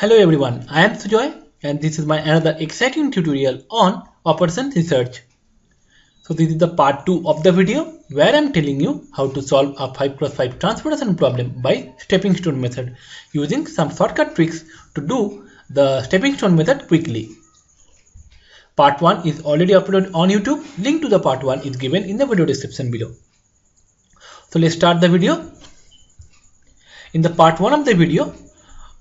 Hello everyone, I am Sujoy and this is my another exciting tutorial on operations research. So this is the part 2 of the video where I am telling you how to solve a 5x5 transportation problem by stepping stone method using some shortcut tricks to do the stepping stone method quickly. Part 1 is already uploaded on YouTube. Link to the part 1 is given in the video description below. So let's start the video. In the part 1 of the video,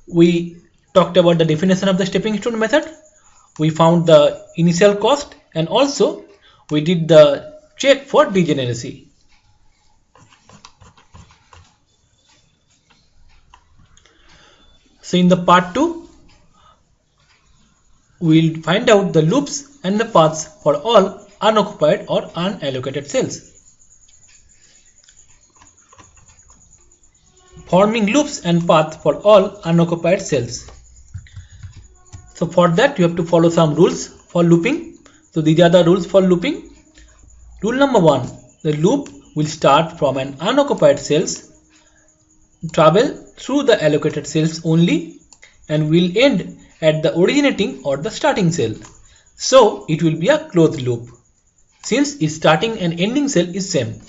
we talked about the definition of the stepping stone method. We found the initial cost and also we did the check for degeneracy. So in the part 2, we'll find out the loops and the paths for all unoccupied or unallocated cells. Forming loops and paths for all unoccupied cells. So for that you have to follow some rules for looping. So these are the rules for looping. Rule number 1, the loop will start from an unoccupied cells, travel through the allocated cells only and will end at the originating or the starting cell. So it will be a closed loop since its starting and ending cell is same.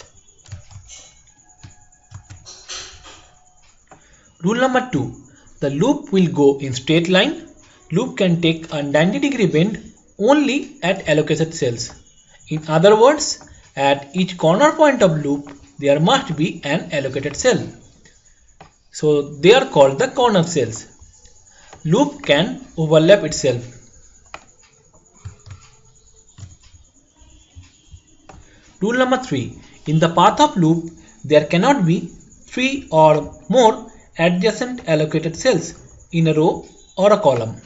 Rule number 2, the loop will go in straight line. Loop can take a 90-degree bend only at allocated cells. In other words, at each corner point of loop, there must be an allocated cell. So they are called the corner cells. Loop can overlap itself. Rule number 3, in the path of loop, there cannot be 3 or more adjacent allocated cells in a row or a column.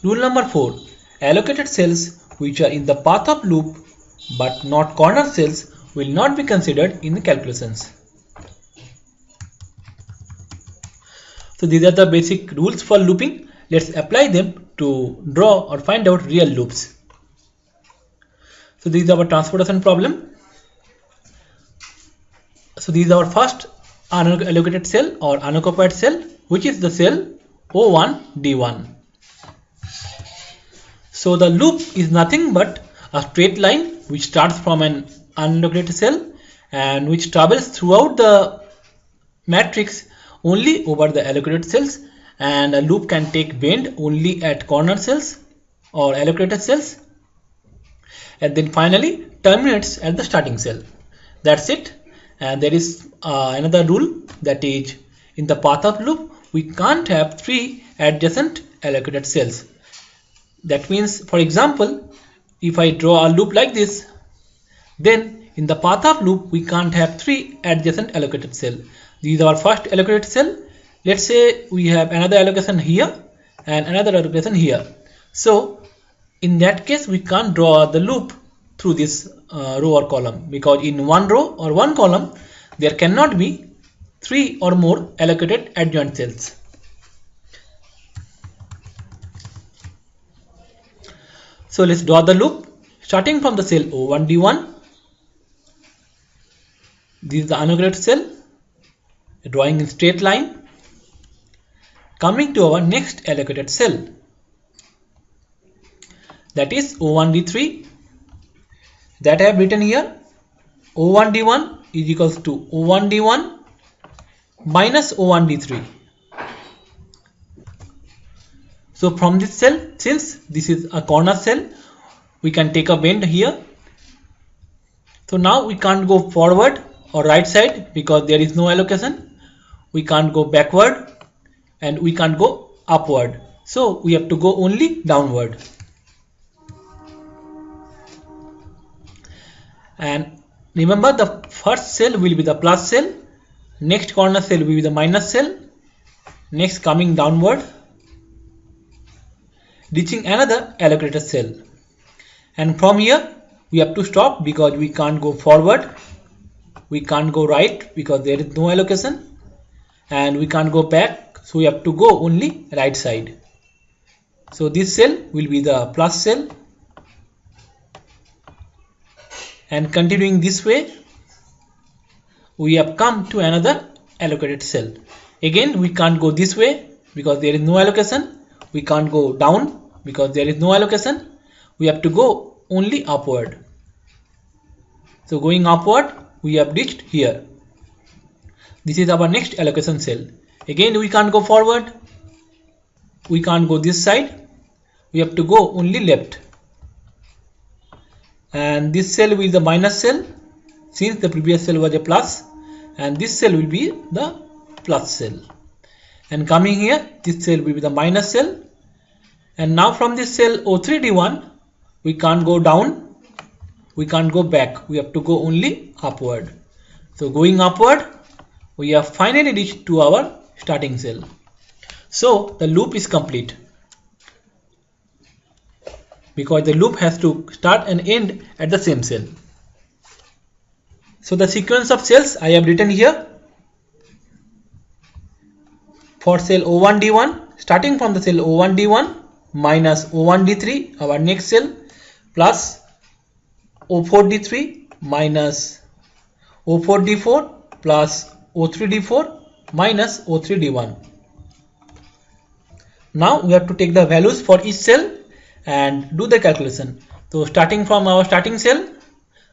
Rule number 4, allocated cells which are in the path of loop but not corner cells will not be considered in the calculations. So these are the basic rules for looping. Let's apply them to draw or find out real loops. So this is our transportation problem. So this is our first unallocated cell or unoccupied cell, which is the cell O1D1. So the loop is nothing but a straight line which starts from an unallocated cell and which travels throughout the matrix only over the allocated cells, and a loop can take bend only at corner cells or allocated cells and then finally terminates at the starting cell. That's it. And there is another rule, that is, in the path of loop we can't have 3 adjacent allocated cells. That means, for example, if I draw a loop like this, then in the path of loop we can't have 3 adjacent allocated cell. This is our first allocated cell. Let's say we have another allocation here and another allocation here. So in that case we can't draw the loop through this row or column, because in one row or one column there cannot be 3 or more allocated adjoint cells. So let's draw the loop starting from the cell O1D1. This is the unallocated cell, drawing in straight line, coming to our next allocated cell, that is O1D3, that I have written here. O1D1 is equals to O1D1 minus O1D3. So from this cell, since this is a corner cell, we can take a bend here. So now we can't go forward or right side because there is no allocation. We can't go backward and we can't go upward. So we have to go only downward. And remember, the first cell will be the plus cell, next corner cell will be the minus cell, next coming downward, reaching another allocated cell. And from here we have to stop because we can't go forward, we can't go right because there is no allocation, and we can't go back, so we have to go only right side. So this cell will be the plus cell, and continuing this way we have come to another allocated cell. Again, we can't go this way because there is no allocation. We can't go down because there is no allocation. We have to go only upward. So going upward, we have reached here. This is our next allocation cell. Again, we can't go forward. We can't go this side. We have to go only left. And this cell will be the minus cell, since the previous cell was a plus, and this cell will be the plus cell. And coming here, this cell will be the minus cell. And now from this cell O3D1, we can't go down, we can't go back, we have to go only upward. So going upward, we have finally reached to our starting cell. So the loop is complete, because the loop has to start and end at the same cell. So the sequence of cells I have written here. For cell O1D1, starting from the cell O1D1 minus O1D3, our next cell, plus O4D3 minus O4D4 plus O3D4 minus O3D1. Now we have to take the values for each cell and do the calculation. So starting from our starting cell,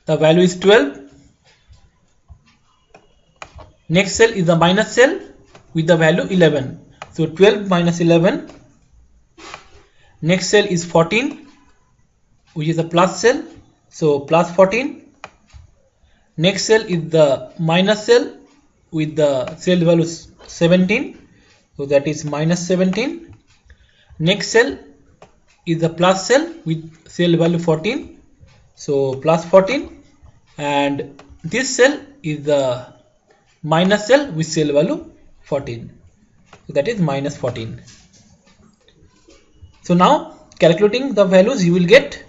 the value is 12. Next cell is the minus cell with the value 11. So 12 minus 11. Next cell is 14, which is a plus cell. So plus 14. Next cell is the minus cell with the cell value 17. So that is minus 17. Next cell is the plus cell with cell value 14. So plus 14. And this cell is the minus cell with cell value 14. So that is minus 14. So now calculating the values, you will get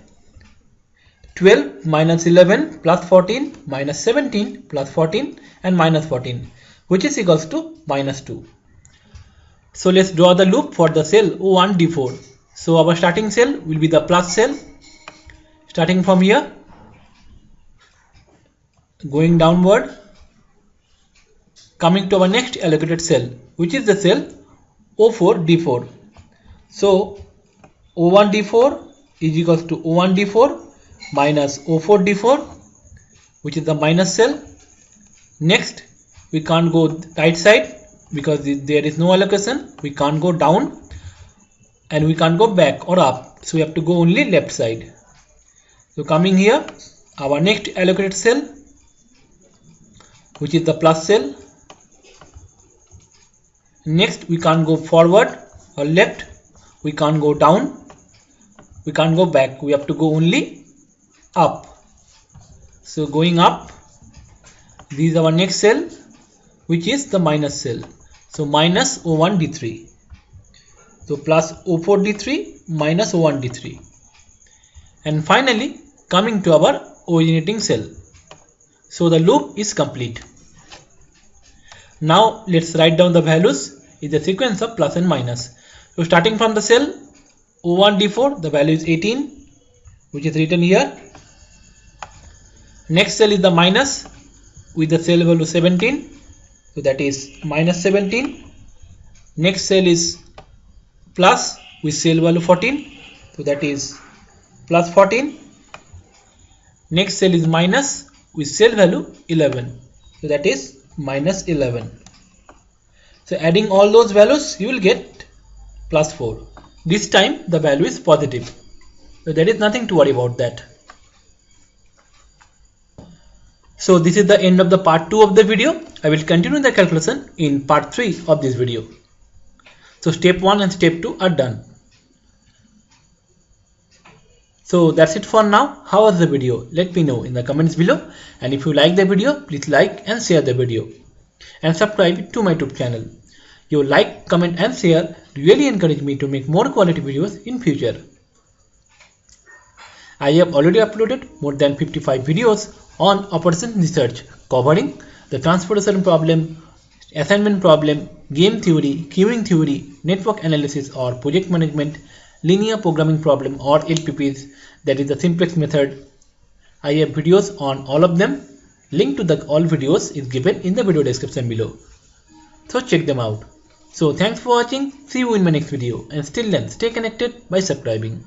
12 minus 11 plus 14 minus 17 plus 14 and minus 14, which is equals to minus 2. So let's draw the loop for the cell O1D4. So our starting cell will be the plus cell. Starting from here, going downward, coming to our next allocated cell, which is the cell O4D4. So O1D4 is equals to O1D4 minus O4D4, which is the minus cell. Next, we can't go right side because there is no allocation. We can't go down and we can't go back or up. So we have to go only left side. So coming here, our next allocated cell, which is the plus cell. Next, we can't go forward or left. We can't go down. We can't go back. We have to go only up. So going up, this is our next cell, which is the minus cell. So minus O1D3. So plus O4D3 minus O1D3. And finally coming to our originating cell. So the loop is complete. Now let's write down the values in the sequence of plus and minus. So starting from the cell O1D4, the value is 18, which is written here. Next cell is the minus with the cell value 17. So that is minus 17. Next cell is plus with cell value 14. So that is plus 14. Next cell is minus with cell value 11. So that is minus 11. So adding all those values, you will get plus 4. This time the value is positive. So there is nothing to worry about that. So this is the end of the part 2 of the video. I will continue the calculation in part 3 of this video. So step 1 and step 2 are done. So that's it for now. How was the video? Let me know in the comments below. And if you like the video, please like and share the video. And subscribe to my YouTube channel. Your like, comment and share really encourage me to make more quality videos in future. I have already uploaded more than 55 videos on operation research covering the transportation problem, assignment problem, game theory, queuing theory, network analysis or project management, linear programming problem or LPPs, that is the simplex method. I have videos on all of them. Link to the all videos is given in the video description below. So check them out. So thanks for watching. See you in my next video, and still then stay connected by subscribing.